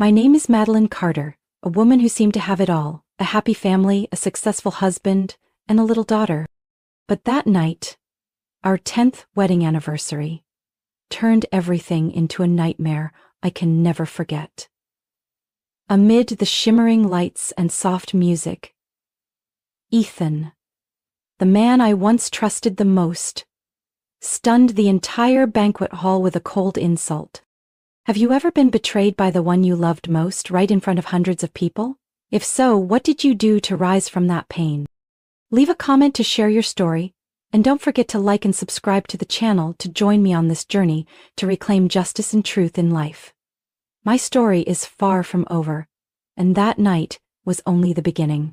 My name is Madeline Carter, a woman who seemed to have it all, a happy family, a successful husband, and a little daughter. But that night, our 10th wedding anniversary, turned everything into a nightmare I can never forget. Amid the shimmering lights and soft music, Ethan, the man I once trusted the most, stunned the entire banquet hall with a cold insult. Have you ever been betrayed by the one you loved most right in front of hundreds of people? If so, what did you do to rise from that pain? Leave a comment to share your story, and don't forget to like and subscribe to the channel to join me on this journey to reclaim justice and truth in life. My story is far from over, and that night was only the beginning.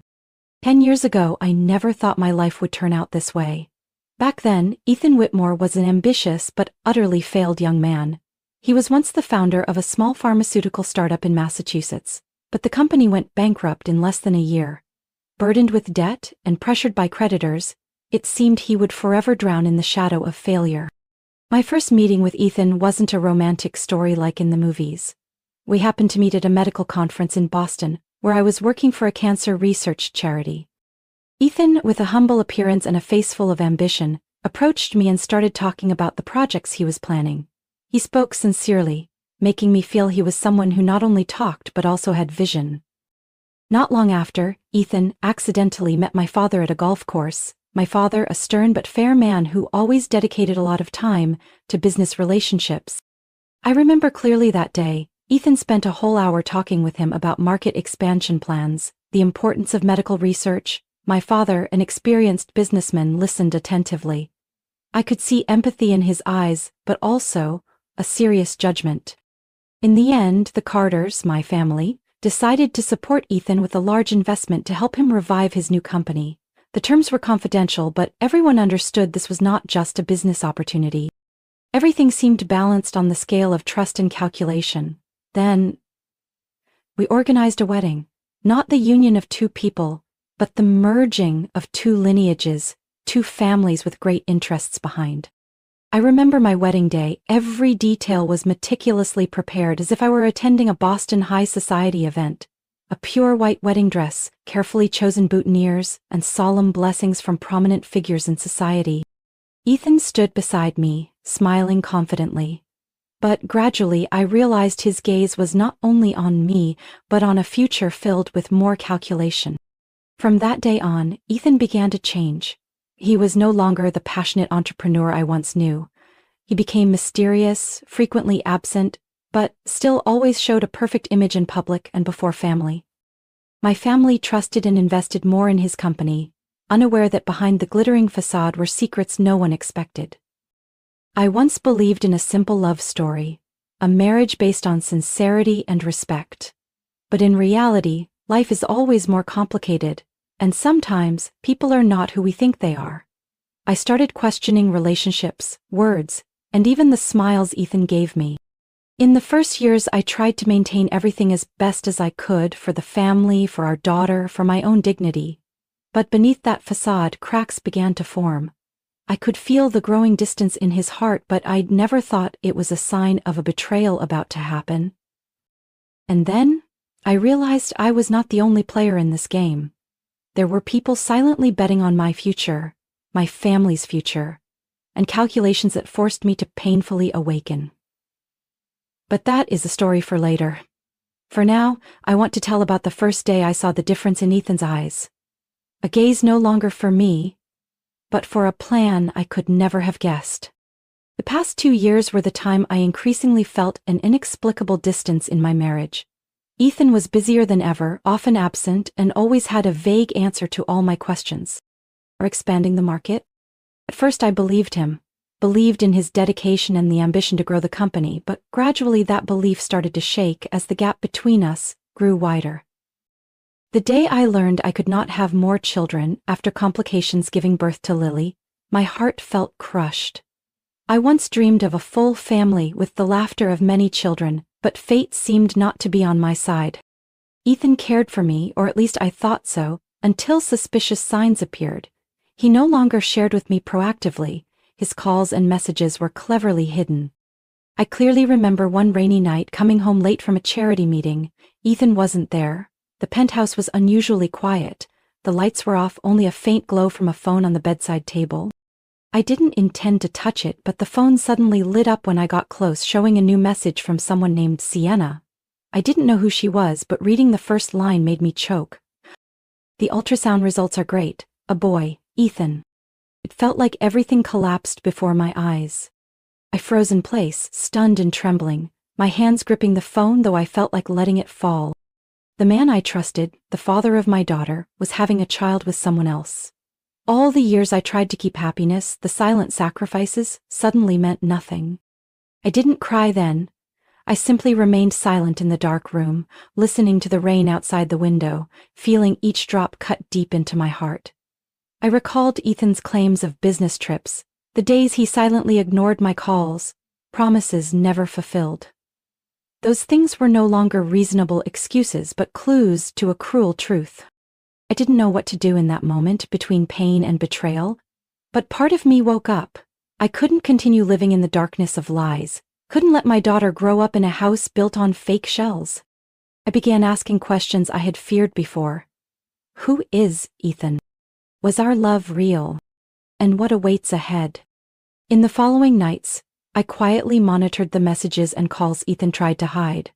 10 years ago, I never thought my life would turn out this way. Back then, Ethan Whitmore was an ambitious but utterly failed young man. He was once the founder of a small pharmaceutical startup in Massachusetts, but the company went bankrupt in less than a year. Burdened with debt and pressured by creditors, it seemed he would forever drown in the shadow of failure. My first meeting with Ethan wasn't a romantic story like in the movies. We happened to meet at a medical conference in Boston, where I was working for a cancer research charity. Ethan, with a humble appearance and a face full of ambition, approached me and started talking about the projects he was planning. He spoke sincerely, making me feel he was someone who not only talked but also had vision. Not long after, Ethan accidentally met my father at a golf course. My father, a stern but fair man who always dedicated a lot of time to business relationships. I remember clearly that day, Ethan spent a whole hour talking with him about market expansion plans, the importance of medical research. My father, an experienced businessman, listened attentively. I could see empathy in his eyes, but also a serious judgment. In the end, the Carters, my family, decided to support Ethan with a large investment to help him revive his new company. The terms were confidential, but everyone understood this was not just a business opportunity. Everything seemed balanced on the scale of trust and calculation. Then, we organized a wedding, not the union of two people, but the merging of two lineages, two families with great interests behind. I remember my wedding day. Every detail was meticulously prepared as if I were attending a Boston high society event. A pure white wedding dress, carefully chosen boutonnieres, and solemn blessings from prominent figures in society. Ethan stood beside me, smiling confidently. But gradually I realized his gaze was not only on me, but on a future filled with more calculation. From that day on, Ethan began to change. He was no longer the passionate entrepreneur I once knew. He became mysterious, frequently absent, but still always showed a perfect image in public and before family. My family trusted and invested more in his company, unaware that behind the glittering facade were secrets no one expected. I once believed in a simple love story, a marriage based on sincerity and respect. But in reality, life is always more complicated, and sometimes people are not who we think they are. I started questioning relationships, words, and even the smiles Ethan gave me. In the first years, I tried to maintain everything as best as I could for the family, for our daughter, for my own dignity. But beneath that facade, cracks began to form. I could feel the growing distance in his heart, but I'd never thought it was a sign of a betrayal about to happen. And then, I realized I was not the only player in this game. There were people silently betting on my future, my family's future, and calculations that forced me to painfully awaken. But that is a story for later. For now, I want to tell about the first day I saw the difference in Ethan's eyes. A gaze no longer for me, but for a plan I could never have guessed. The past 2 years were the time I increasingly felt an inexplicable distance in my marriage. Ethan was busier than ever, often absent, and always had a vague answer to all my questions. Or expanding the market? At first I believed him, believed in his dedication and the ambition to grow the company, but gradually that belief started to shake as the gap between us grew wider. The day I learned I could not have more children after complications giving birth to Lily, my heart felt crushed. I once dreamed of a full family with the laughter of many children, but fate seemed not to be on my side. Ethan cared for me, or at least I thought so, until suspicious signs appeared. He no longer shared with me proactively. His calls and messages were cleverly hidden. I clearly remember one rainy night coming home late from a charity meeting. Ethan wasn't there. The penthouse was unusually quiet. The lights were off, only a faint glow from a phone on the bedside table. I didn't intend to touch it, but the phone suddenly lit up when I got close, showing a new message from someone named Sienna. I didn't know who she was, but reading the first line made me choke. The ultrasound results are great. A boy, Ethan. It felt like everything collapsed before my eyes. I froze in place, stunned and trembling, my hands gripping the phone, though I felt like letting it fall. The man I trusted, the father of my daughter, was having a child with someone else. All the years I tried to keep happiness, the silent sacrifices, suddenly meant nothing. I didn't cry then. I simply remained silent in the dark room, listening to the rain outside the window, feeling each drop cut deep into my heart. I recalled Ethan's claims of business trips, the days he silently ignored my calls, promises never fulfilled. Those things were no longer reasonable excuses but clues to a cruel truth. I didn't know what to do in that moment between pain and betrayal, but part of me woke up. I couldn't continue living in the darkness of lies, couldn't let my daughter grow up in a house built on fake shells. I began asking questions I had feared before. Who is Ethan? Was our love real? And what awaits ahead? In the following nights, I quietly monitored the messages and calls Ethan tried to hide.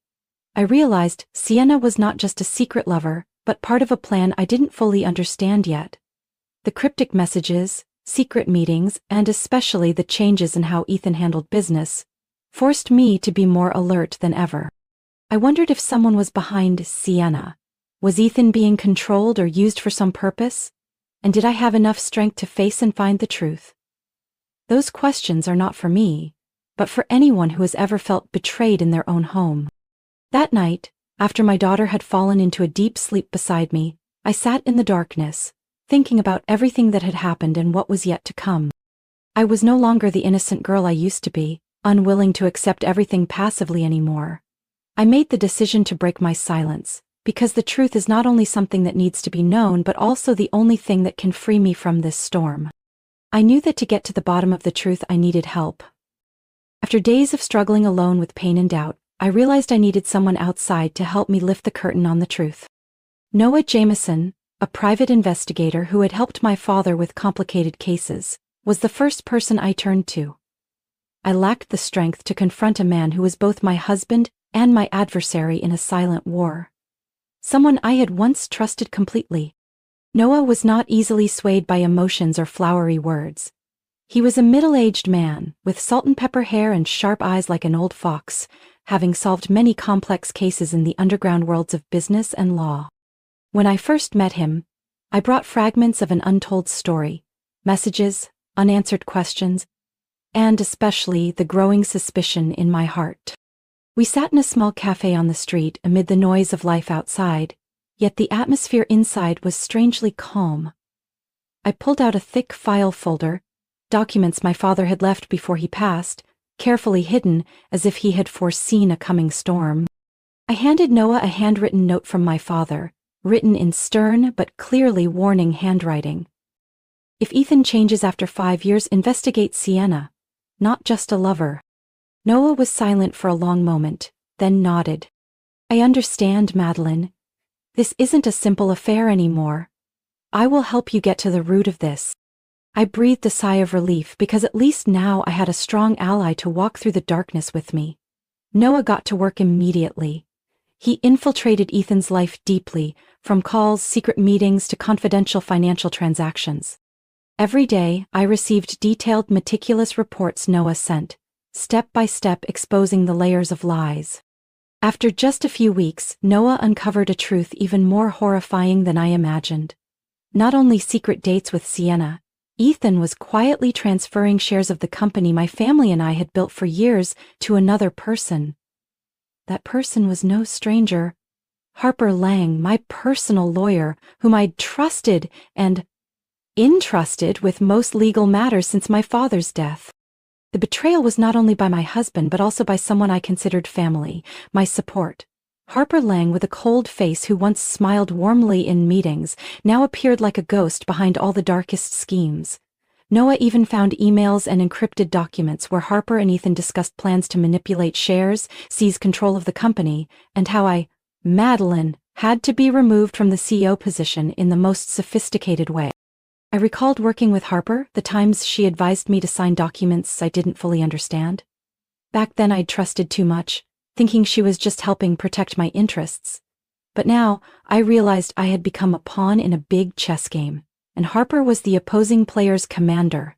I realized Sienna was not just a secret lover, but part of a plan I didn't fully understand yet. The cryptic messages, secret meetings, and especially the changes in how Ethan handled business, forced me to be more alert than ever. I wondered if someone was behind Sienna. Was Ethan being controlled or used for some purpose? And did I have enough strength to face and find the truth? Those questions are not for me, but for anyone who has ever felt betrayed in their own home. That night, after my daughter had fallen into a deep sleep beside me, I sat in the darkness, thinking about everything that had happened and what was yet to come. I was no longer the innocent girl I used to be, unwilling to accept everything passively anymore. I made the decision to break my silence, because the truth is not only something that needs to be known but also the only thing that can free me from this storm. I knew that to get to the bottom of the truth I needed help. After days of struggling alone with pain and doubt, I realized I needed someone outside to help me lift the curtain on the truth. Noah Jameson, a private investigator who had helped my father with complicated cases, was the first person I turned to. I lacked the strength to confront a man who was both my husband and my adversary in a silent war. Someone I had once trusted completely. Noah was not easily swayed by emotions or flowery words. He was a middle-aged man, with salt and pepper hair and sharp eyes like an old fox, having solved many complex cases in the underground worlds of business and law. When I first met him, I brought fragments of an untold story, messages, unanswered questions, and especially the growing suspicion in my heart. We sat in a small cafe on the street amid the noise of life outside, yet the atmosphere inside was strangely calm. I pulled out a thick file folder, documents my father had left before he passed, carefully hidden as if he had foreseen a coming storm. I handed Noah a handwritten note from my father, written in stern but clearly warning handwriting. If Ethan changes after 5 years, investigate Sienna, not just a lover. Noah was silent for a long moment, then nodded. I understand, Madeline. This isn't a simple affair anymore. I will help you get to the root of this. I breathed a sigh of relief because at least now I had a strong ally to walk through the darkness with me. Noah got to work immediately. He infiltrated Ethan's life deeply, from calls, secret meetings to confidential financial transactions. Every day, I received detailed, meticulous reports Noah sent, step by step exposing the layers of lies. After just a few weeks, Noah uncovered a truth even more horrifying than I imagined. Not only secret dates with Sienna, Ethan was quietly transferring shares of the company my family and I had built for years to another person. That person was no stranger. Harper Lang, my personal lawyer, whom I'd trusted and entrusted with most legal matters since my father's death. The betrayal was not only by my husband but also by someone I considered family, my support. Harper Lang, with a cold face who once smiled warmly in meetings, now appeared like a ghost behind all the darkest schemes. Noah even found emails and encrypted documents where Harper and Ethan discussed plans to manipulate shares, seize control of the company, and how Madeline, had to be removed from the CEO position in the most sophisticated way. I recalled working with Harper, the times she advised me to sign documents I didn't fully understand. Back then I'd trusted too much, thinking she was just helping protect my interests. But now, I realized I had become a pawn in a big chess game, and Harper was the opposing player's commander.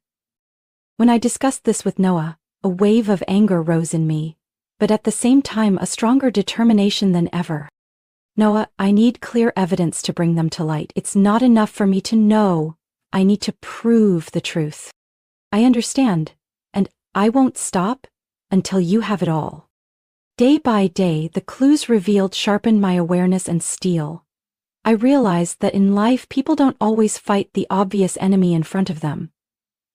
When I discussed this with Noah, a wave of anger rose in me, but at the same time a stronger determination than ever. Noah, I need clear evidence to bring them to light. It's not enough for me to know. I need to prove the truth. I understand, and I won't stop until you have it all. Day by day, the clues revealed sharpened my awareness and steel. I realized that in life people don't always fight the obvious enemy in front of them.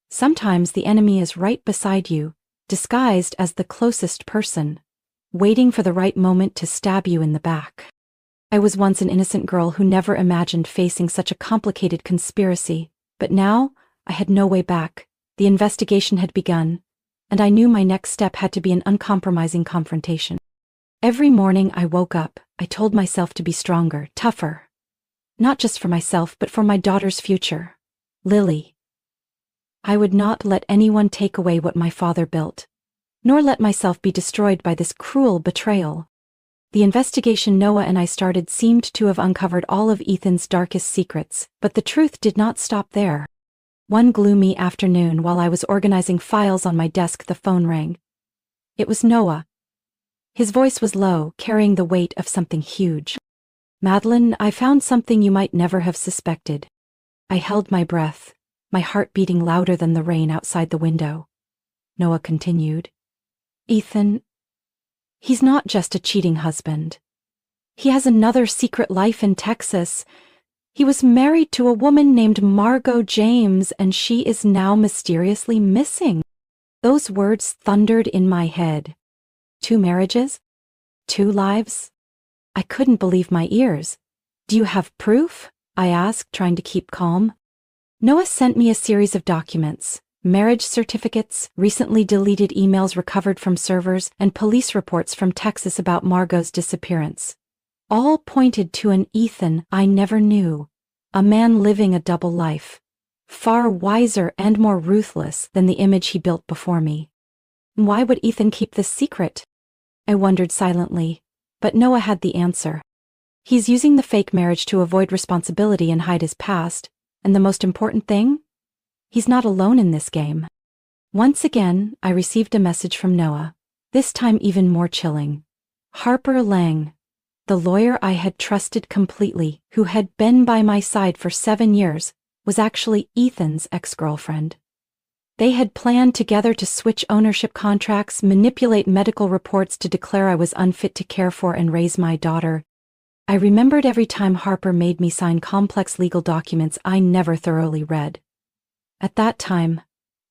Sometimes the enemy is right beside you, disguised as the closest person, waiting for the right moment to stab you in the back. I was once an innocent girl who never imagined facing such a complicated conspiracy, but now I had no way back. The investigation had begun, and I knew my next step had to be an uncompromising confrontation. Every morning I woke up, I told myself to be stronger, tougher. Not just for myself, but for my daughter's future, Lily. I would not let anyone take away what my father built, nor let myself be destroyed by this cruel betrayal. The investigation Noah and I started seemed to have uncovered all of Ethan's darkest secrets, but the truth did not stop there. One gloomy afternoon while I was organizing files on my desk, the phone rang. It was Noah. His voice was low, carrying the weight of something huge. Madeline, I found something you might never have suspected. I held my breath, my heart beating louder than the rain outside the window. Noah continued. Ethan, he's not just a cheating husband. He has another secret life in Texas. He was married to a woman named Margot James, and she is now mysteriously missing. Those words thundered in my head. 2 marriages? 2 lives? I couldn't believe my ears. Do you have proof? I asked, trying to keep calm. Noah sent me a series of documents. Marriage certificates, recently deleted emails recovered from servers, and police reports from Texas about Margot's disappearance. All pointed to an Ethan I never knew, a man living a double life, far wiser and more ruthless than the image he built before me. Why would Ethan keep this secret? I wondered silently, but Noah had the answer. He's using the fake marriage to avoid responsibility and hide his past, and the most important thing? He's not alone in this game. Once again, I received a message from Noah, this time even more chilling. Harper Lang, the lawyer I had trusted completely, who had been by my side for 7 years, was actually Ethan's ex-girlfriend. They had planned together to switch ownership contracts, manipulate medical reports to declare I was unfit to care for and raise my daughter. I remembered every time Harper made me sign complex legal documents I never thoroughly read. At that time,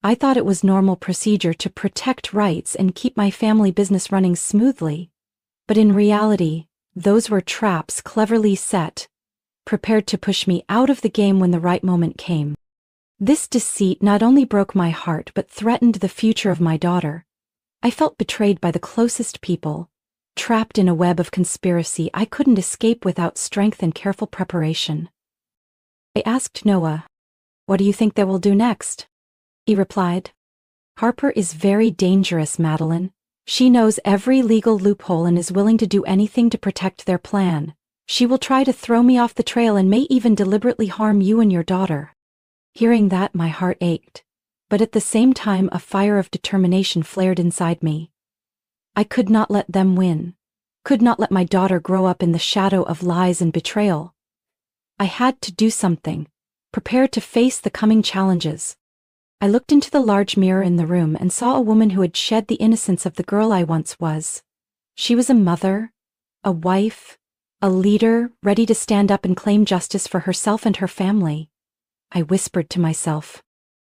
I thought it was normal procedure to protect rights and keep my family business running smoothly. But in reality, those were traps cleverly set, prepared to push me out of the game when the right moment came. This deceit not only broke my heart but threatened the future of my daughter. I felt betrayed by the closest people, trapped in a web of conspiracy I couldn't escape without strength and careful preparation. I asked Noah, "What do you think they will do next?" He replied, "Harper is very dangerous, Madeline. She knows every legal loophole and is willing to do anything to protect their plan. She will try to throw me off the trail and may even deliberately harm you and your daughter." Hearing that, my heart ached, but at the same time a fire of determination flared inside me. I could not let them win, could not let my daughter grow up in the shadow of lies and betrayal. I had to do something, prepared to face the coming challenges. I looked into the large mirror in the room and saw a woman who had shed the innocence of the girl I once was. She was a mother, a wife, a leader, ready to stand up and claim justice for herself and her family. I whispered to myself,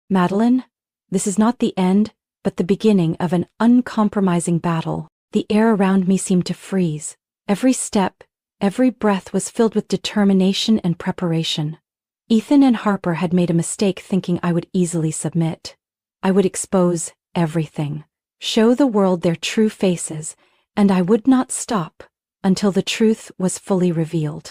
"Madeline, this is not the end, but the beginning of an uncompromising battle." The air around me seemed to freeze. Every step, every breath was filled with determination and preparation. Ethan and Harper had made a mistake thinking I would easily submit. I would expose everything, show the world their true faces, and I would not stop until the truth was fully revealed.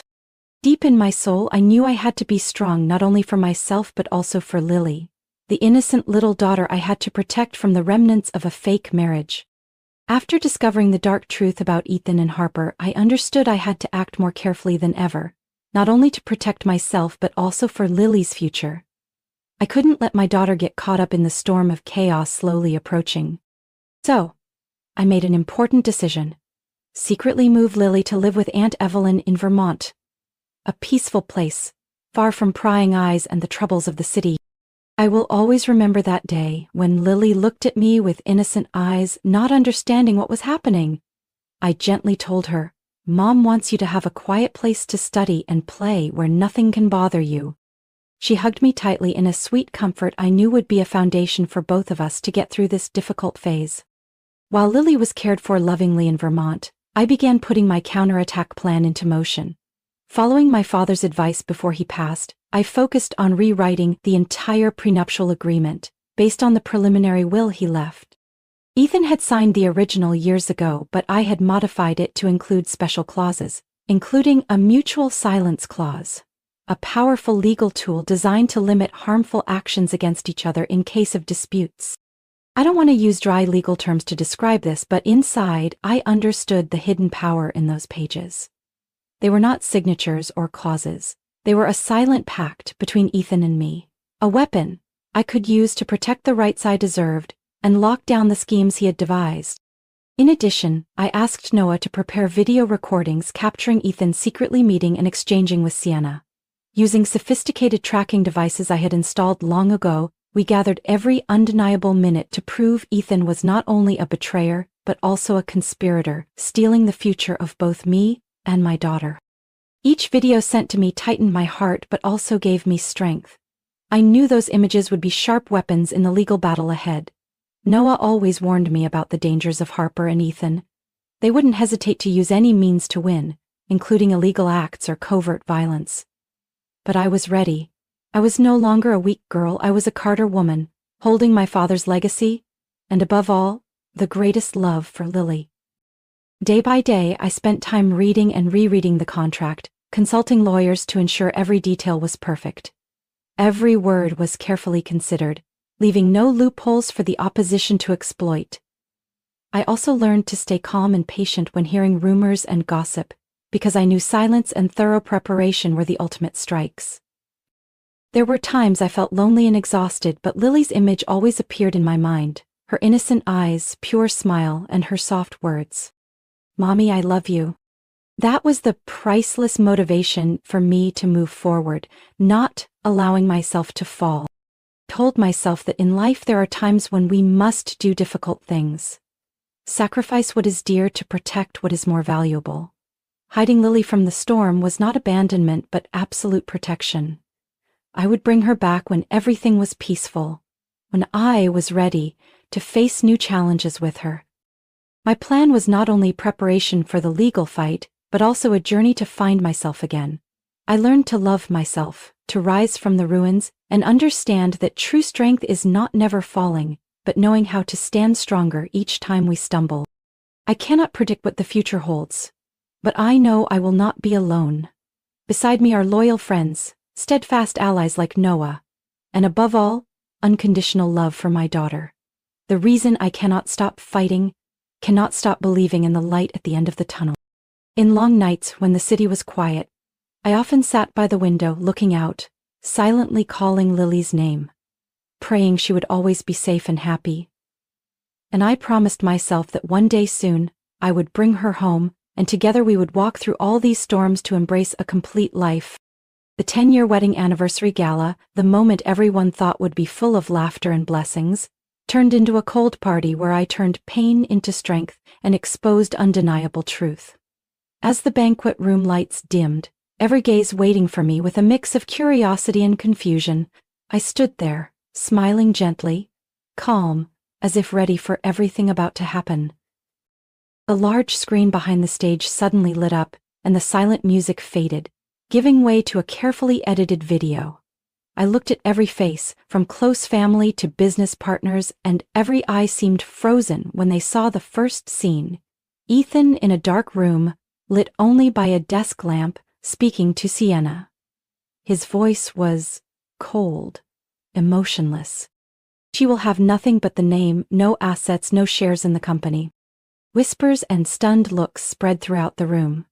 Deep in my soul, I knew I had to be strong not only for myself but also for Lily, the innocent little daughter I had to protect from the remnants of a fake marriage. After discovering the dark truth about Ethan and Harper, I understood I had to act more carefully than ever, not only to protect myself but also for Lily's future. I couldn't let my daughter get caught up in the storm of chaos slowly approaching. So, I made an important decision. Secretly move Lily to live with Aunt Evelyn in Vermont. A peaceful place, far from prying eyes and the troubles of the city. I will always remember that day when Lily looked at me with innocent eyes, not understanding what was happening. I gently told her, "Mom wants you to have a quiet place to study and play where nothing can bother you." She hugged me tightly in a sweet comfort I knew would be a foundation for both of us to get through this difficult phase. While Lily was cared for lovingly in Vermont, I began putting my counterattack plan into motion. Following my father's advice before he passed, I focused on rewriting the entire prenuptial agreement, based on the preliminary will he left. Ethan had signed the original years ago, but I had modified it to include special clauses, including a mutual silence clause, a powerful legal tool designed to limit harmful actions against each other in case of disputes. I don't want to use dry legal terms to describe this, but inside, I understood the hidden power in those pages. They were not signatures or clauses. They were a silent pact between Ethan and me, a weapon I could use to protect the rights I deserved and lock down the schemes he had devised. In addition, I asked Noah to prepare video recordings capturing Ethan secretly meeting and exchanging with Sienna. Using sophisticated tracking devices I had installed long ago, we gathered every undeniable minute to prove Ethan was not only a betrayer, but also a conspirator, stealing the future of both me and my daughter. Each video sent to me tightened my heart but also gave me strength. I knew those images would be sharp weapons in the legal battle ahead. Noah always warned me about the dangers of Harper and Ethan. They wouldn't hesitate to use any means to win, including illegal acts or covert violence. But I was ready. I was no longer a weak girl, I was a Carter woman, holding my father's legacy, and above all, the greatest love for Lily. Day by day, I spent time reading and rereading the contract, consulting lawyers to ensure every detail was perfect. Every word was carefully considered, leaving no loopholes for the opposition to exploit. I also learned to stay calm and patient when hearing rumors and gossip, because I knew silence and thorough preparation were the ultimate strikes. There were times I felt lonely and exhausted, but Lily's image always appeared in my mind, her innocent eyes, pure smile, and her soft words. "Mommy, I love you." That was the priceless motivation for me to move forward, not allowing myself to fall. I told myself that in life there are times when we must do difficult things. Sacrifice what is dear to protect what is more valuable. Hiding Lily from the storm was not abandonment but absolute protection. I would bring her back when everything was peaceful, when I was ready to face new challenges with her. My plan was not only preparation for the legal fight, but also a journey to find myself again. I learned to love myself, to rise from the ruins, and understand that true strength is not never falling, but knowing how to stand stronger each time we stumble. I cannot predict what the future holds, but I know I will not be alone. Beside me are loyal friends, steadfast allies like Noah, and above all, unconditional love for my daughter. The reason I cannot stop fighting, cannot stop believing in the light at the end of the tunnel. In long nights when the city was quiet, I often sat by the window looking out, silently calling Lily's name, praying she would always be safe and happy. And I promised myself that one day soon, I would bring her home, and together we would walk through all these storms to embrace a complete life. The 10-year wedding anniversary gala, the moment everyone thought would be full of laughter and blessings, turned into a cold party where I turned pain into strength and exposed undeniable truth. As the banquet room lights dimmed, every gaze waiting for me with a mix of curiosity and confusion, I stood there, smiling gently, calm, as if ready for everything about to happen. The large screen behind the stage suddenly lit up, and the silent music faded, giving way to a carefully edited video. I looked at every face, from close family to business partners, and every eye seemed frozen when they saw the first scene. Ethan in a dark room, lit only by a desk lamp, speaking to Sienna. His voice was cold, emotionless. She will have nothing but the name, no assets, no shares in the company. Whispers and stunned looks spread throughout the room.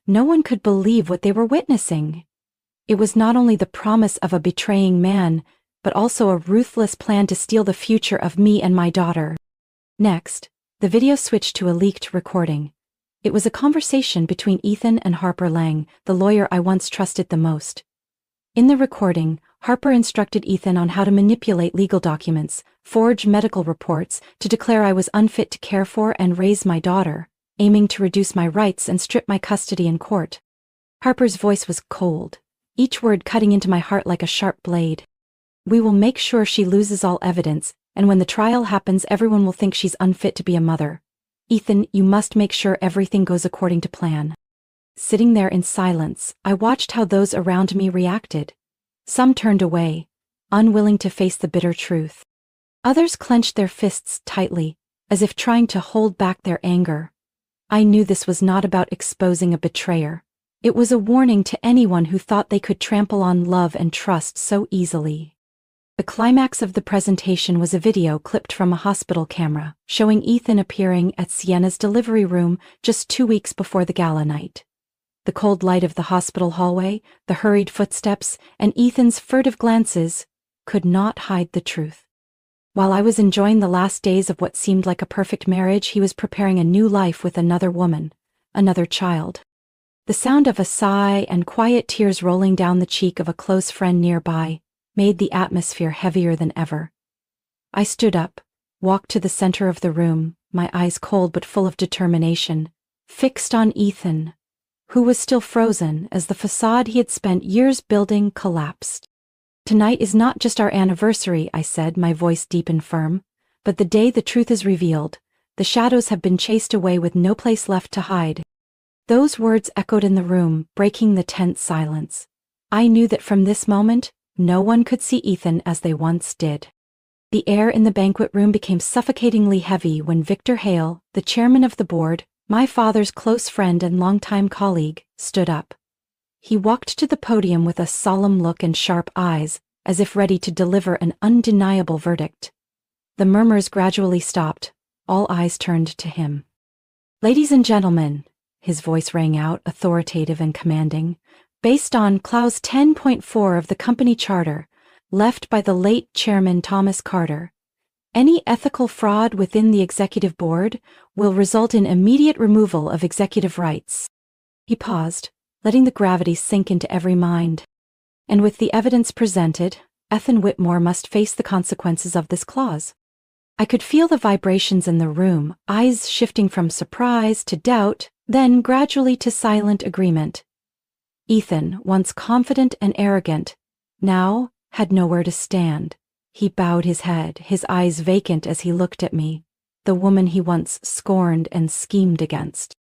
No one could believe what they were witnessing. It was not only the promise of a betraying man, but also a ruthless plan to steal the future of me and my daughter. Next, the video switched to a leaked recording. It was a conversation between Ethan and Harper Lang, the lawyer I once trusted the most. In the recording, Harper instructed Ethan on how to manipulate legal documents, forge medical reports, to declare I was unfit to care for and raise my daughter, aiming to reduce my rights and strip my custody in court. Harper's voice was cold, each word cutting into my heart like a sharp blade. We will make sure she loses all evidence, and when the trial happens, everyone will think she's unfit to be a mother. Ethan, you must make sure everything goes according to plan. Sitting there in silence, I watched how those around me reacted. Some turned away, unwilling to face the bitter truth. Others clenched their fists tightly, as if trying to hold back their anger. I knew this was not about exposing a betrayer. It was a warning to anyone who thought they could trample on love and trust so easily. The climax of the presentation was a video clipped from a hospital camera, showing Ethan appearing at Sienna's delivery room just 2 weeks before the gala night. The cold light of the hospital hallway, the hurried footsteps, and Ethan's furtive glances could not hide the truth. While I was enjoying the last days of what seemed like a perfect marriage, he was preparing a new life with another woman, another child. The sound of a sigh and quiet tears rolling down the cheek of a close friend nearby made the atmosphere heavier than ever. I stood up, walked to the center of the room, my eyes cold but full of determination, fixed on Ethan, who was still frozen as the facade he had spent years building collapsed. Tonight is not just our anniversary, I said, my voice deep and firm, but the day the truth is revealed. The shadows have been chased away with no place left to hide. Those words echoed in the room, breaking the tense silence. I knew that from this moment, no one could see Ethan as they once did. The air in the banquet room became suffocatingly heavy when Victor Hale, the chairman of the board, my father's close friend and longtime colleague, stood up. He walked to the podium with a solemn look and sharp eyes, as if ready to deliver an undeniable verdict. The murmurs gradually stopped. All eyes turned to him. "Ladies and gentlemen," his voice rang out, authoritative and commanding, "based on Clause 10.4 of the company charter, left by the late Chairman Thomas Carter, any ethical fraud within the executive board will result in immediate removal of executive rights." He paused, letting the gravity sink into every mind. And with the evidence presented, Ethan Whitmore must face the consequences of this clause. I could feel the vibrations in the room, eyes shifting from surprise to doubt, then gradually to silent agreement. Ethan, once confident and arrogant, now had nowhere to stand. He bowed his head, his eyes vacant as he looked at me, the woman he once scorned and schemed against.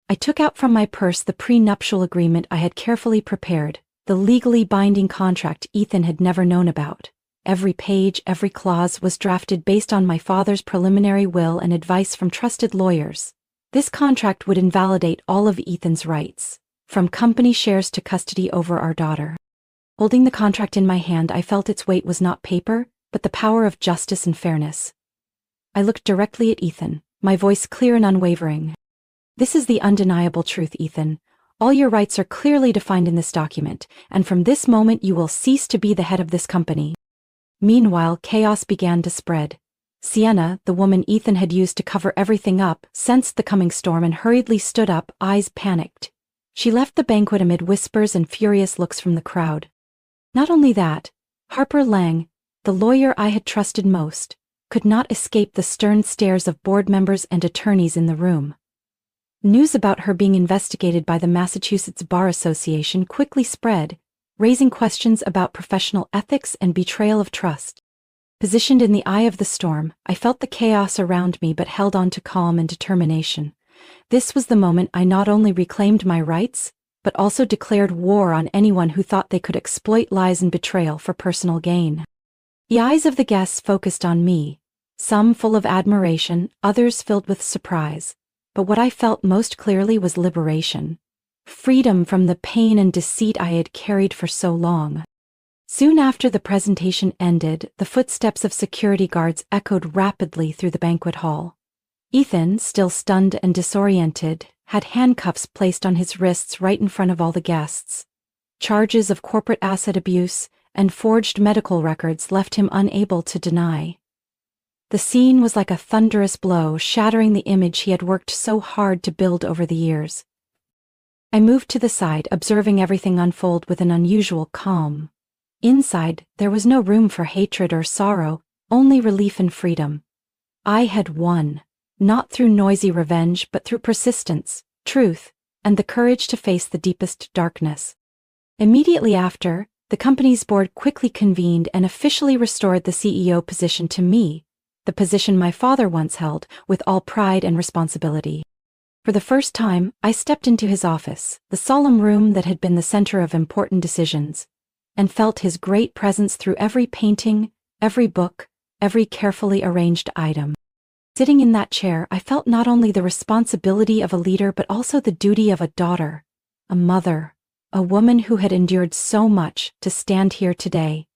I took out from my purse the prenuptial agreement I had carefully prepared, the legally binding contract Ethan had never known about. Every page, every clause was drafted based on my father's preliminary will and advice from trusted lawyers. This contract would invalidate all of Ethan's rights, from company shares to custody over our daughter. Holding the contract in my hand, I felt its weight was not paper, but the power of justice and fairness. I looked directly at Ethan, my voice clear and unwavering. "This is the undeniable truth, Ethan. All your rights are clearly defined in this document, and from this moment you will cease to be the head of this company." Meanwhile, chaos began to spread. Sienna, the woman Ethan had used to cover everything up, sensed the coming storm and hurriedly stood up, eyes panicked. She left the banquet amid whispers and furious looks from the crowd. Not only that, Harper Lang, the lawyer I had trusted most, could not escape the stern stares of board members and attorneys in the room. News about her being investigated by the Massachusetts Bar Association quickly spread, raising questions about professional ethics and betrayal of trust. Positioned in the eye of the storm, I felt the chaos around me but held on to calm and determination. This was the moment I not only reclaimed my rights, but also declared war on anyone who thought they could exploit lies and betrayal for personal gain. The eyes of the guests focused on me, some full of admiration, others filled with surprise, but what I felt most clearly was liberation. Freedom from the pain and deceit I had carried for so long. Soon after the presentation ended, the footsteps of security guards echoed rapidly through the banquet hall. Ethan, still stunned and disoriented, had handcuffs placed on his wrists right in front of all the guests. Charges of corporate asset abuse and forged medical records left him unable to deny. The scene was like a thunderous blow, shattering the image he had worked so hard to build over the years. I moved to the side, observing everything unfold with an unusual calm. Inside, there was no room for hatred or sorrow, only relief and freedom. I had won, not through noisy revenge but through persistence, truth, and the courage to face the deepest darkness. Immediately after, the company's board quickly convened and officially restored the CEO position to me, the position my father once held, with all pride and responsibility. For the first time, I stepped into his office, the solemn room that had been the center of important decisions, and felt his great presence through every painting, every book, every carefully arranged item. Sitting in that chair, I felt not only the responsibility of a leader but also the duty of a daughter, a mother, a woman who had endured so much to stand here today.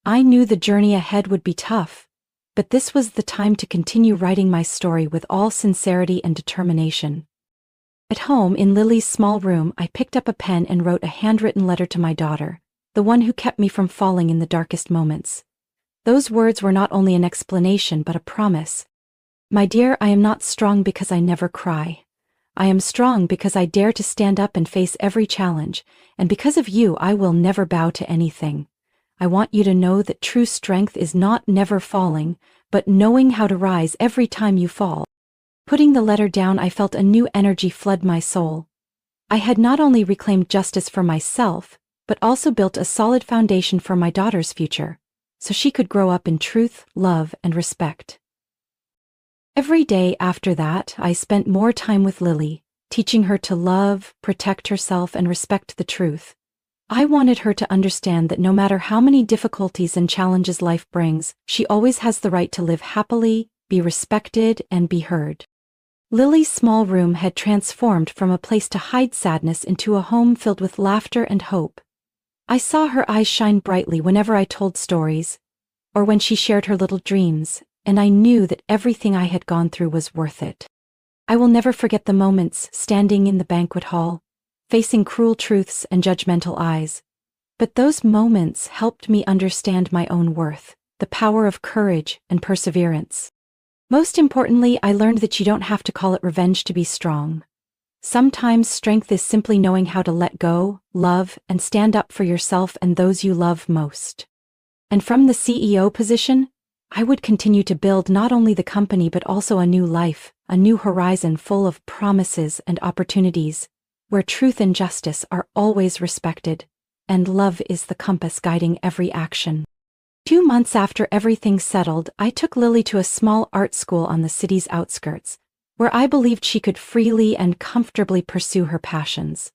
I knew the journey ahead would be tough, but this was the time to continue writing my story with all sincerity and determination. At home, in Lily's small room, I picked up a pen and wrote a handwritten letter to my daughter, the one who kept me from falling in the darkest moments. Those words were not only an explanation but a promise. My dear, I am not strong because I never cry. I am strong because I dare to stand up and face every challenge, and because of you I will never bow to anything. I want you to know that true strength is not never falling, but knowing how to rise every time you fall. Putting the letter down, I felt a new energy flood my soul. I had not only reclaimed justice for myself, but also built a solid foundation for my daughter's future, so she could grow up in truth, love, and respect. Every day after that, I spent more time with Lily, teaching her to love, protect herself, and respect the truth. I wanted her to understand that no matter how many difficulties and challenges life brings, she always has the right to live happily, be respected, and be heard. Lily's small room had transformed from a place to hide sadness into a home filled with laughter and hope. I saw her eyes shine brightly whenever I told stories, or when she shared her little dreams, and I knew that everything I had gone through was worth it. I will never forget the moments standing in the banquet hall, facing cruel truths and judgmental eyes. But those moments helped me understand my own worth, the power of courage and perseverance. Most importantly, I learned that you don't have to call it revenge to be strong. Sometimes strength is simply knowing how to let go, love, and stand up for yourself and those you love most. And from the CEO position, I would continue to build not only the company but also a new life, a new horizon full of promises and opportunities, where truth and justice are always respected, and love is the compass guiding every action. 2 months after everything settled, I took Lily to a small art school on the city's outskirts, where I believed she could freely and comfortably pursue her passions.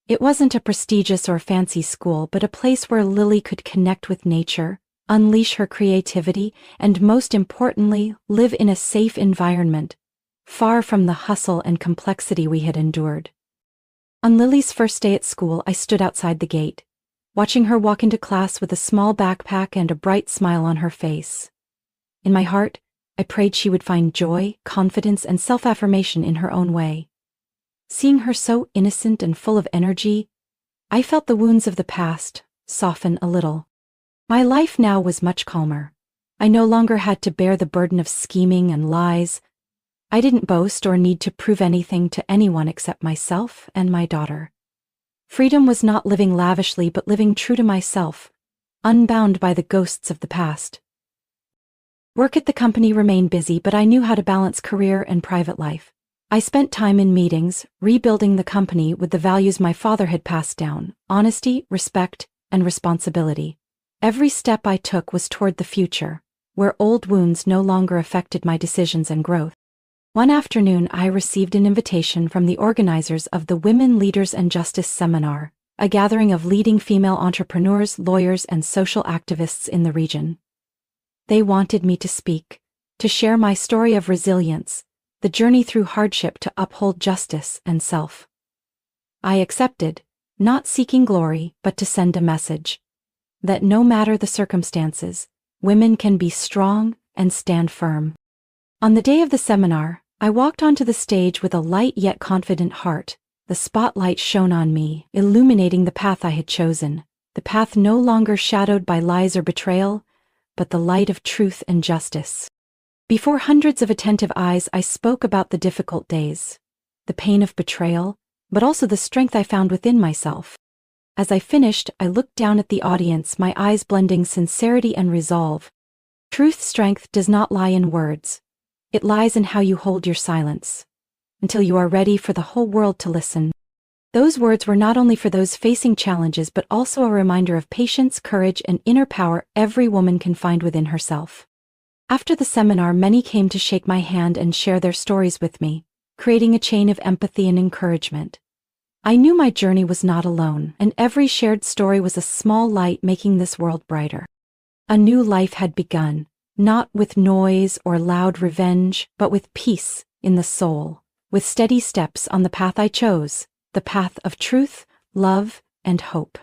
It wasn't a prestigious or fancy school, but a place where Lily could connect with nature, unleash her creativity, and most importantly, live in a safe environment, far from the hustle and complexity we had endured. On Lily's first day at school, I stood outside the gate, watching her walk into class with a small backpack and a bright smile on her face. In my heart, I prayed she would find joy, confidence, and self-affirmation in her own way. Seeing her so innocent and full of energy, I felt the wounds of the past soften a little. My life now was much calmer. I no longer had to bear the burden of scheming and lies. I didn't boast or need to prove anything to anyone except myself and my daughter. Freedom was not living lavishly but living true to myself, unbound by the ghosts of the past. Work at the company remained busy, but I knew how to balance career and private life. I spent time in meetings, rebuilding the company with the values my father had passed down: honesty, respect, and responsibility. Every step I took was toward the future, where old wounds no longer affected my decisions and growth. One afternoon, I received an invitation from the organizers of the Women Leaders and Justice Seminar, a gathering of leading female entrepreneurs, lawyers, and social activists in the region. They wanted me to speak, to share my story of resilience, the journey through hardship to uphold justice and self. I accepted, not seeking glory, but to send a message that no matter the circumstances, women can be strong and stand firm. On the day of the seminar, I walked onto the stage with a light yet confident heart. The spotlight shone on me, illuminating the path I had chosen, the path no longer shadowed by lies or betrayal, but the light of truth and justice. Before hundreds of attentive eyes, I spoke about the difficult days, the pain of betrayal, but also the strength I found within myself. As I finished, I looked down at the audience, my eyes blending sincerity and resolve. Truth's strength does not lie in words. It lies in how you hold your silence, until you are ready for the whole world to listen. Those words were not only for those facing challenges, but also a reminder of patience, courage, and inner power every woman can find within herself. After the seminar, many came to shake my hand and share their stories with me, creating a chain of empathy and encouragement. I knew my journey was not alone, and every shared story was a small light making this world brighter. A new life had begun, not with noise or loud revenge, but with peace in the soul, with steady steps on the path I chose, the path of truth, love, and hope.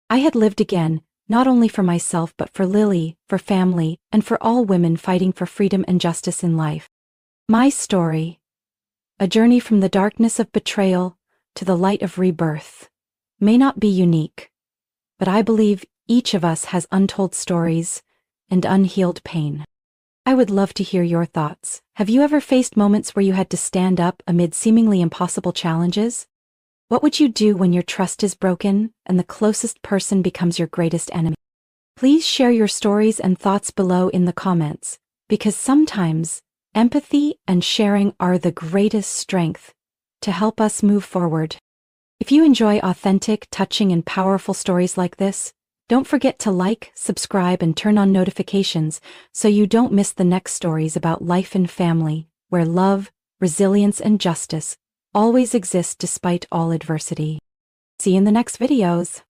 I had lived again, not only for myself but for Lily, for family, and for all women fighting for freedom and justice in life. My story, a journey from the darkness of betrayal to the light of rebirth, may not be unique, but I believe each of us has untold stories and unhealed pain. I would love to hear your thoughts. Have you ever faced moments where you had to stand up amid seemingly impossible challenges? What would you do when your trust is broken and the closest person becomes your greatest enemy? Please share your stories and thoughts below in the comments, because sometimes empathy and sharing are the greatest strength to help us move forward. If you enjoy authentic, touching, and powerful stories like this, don't forget to like, subscribe, and turn on notifications so you don't miss the next stories about life and family, where love, resilience, and justice always exist despite all adversity. See you in the next videos.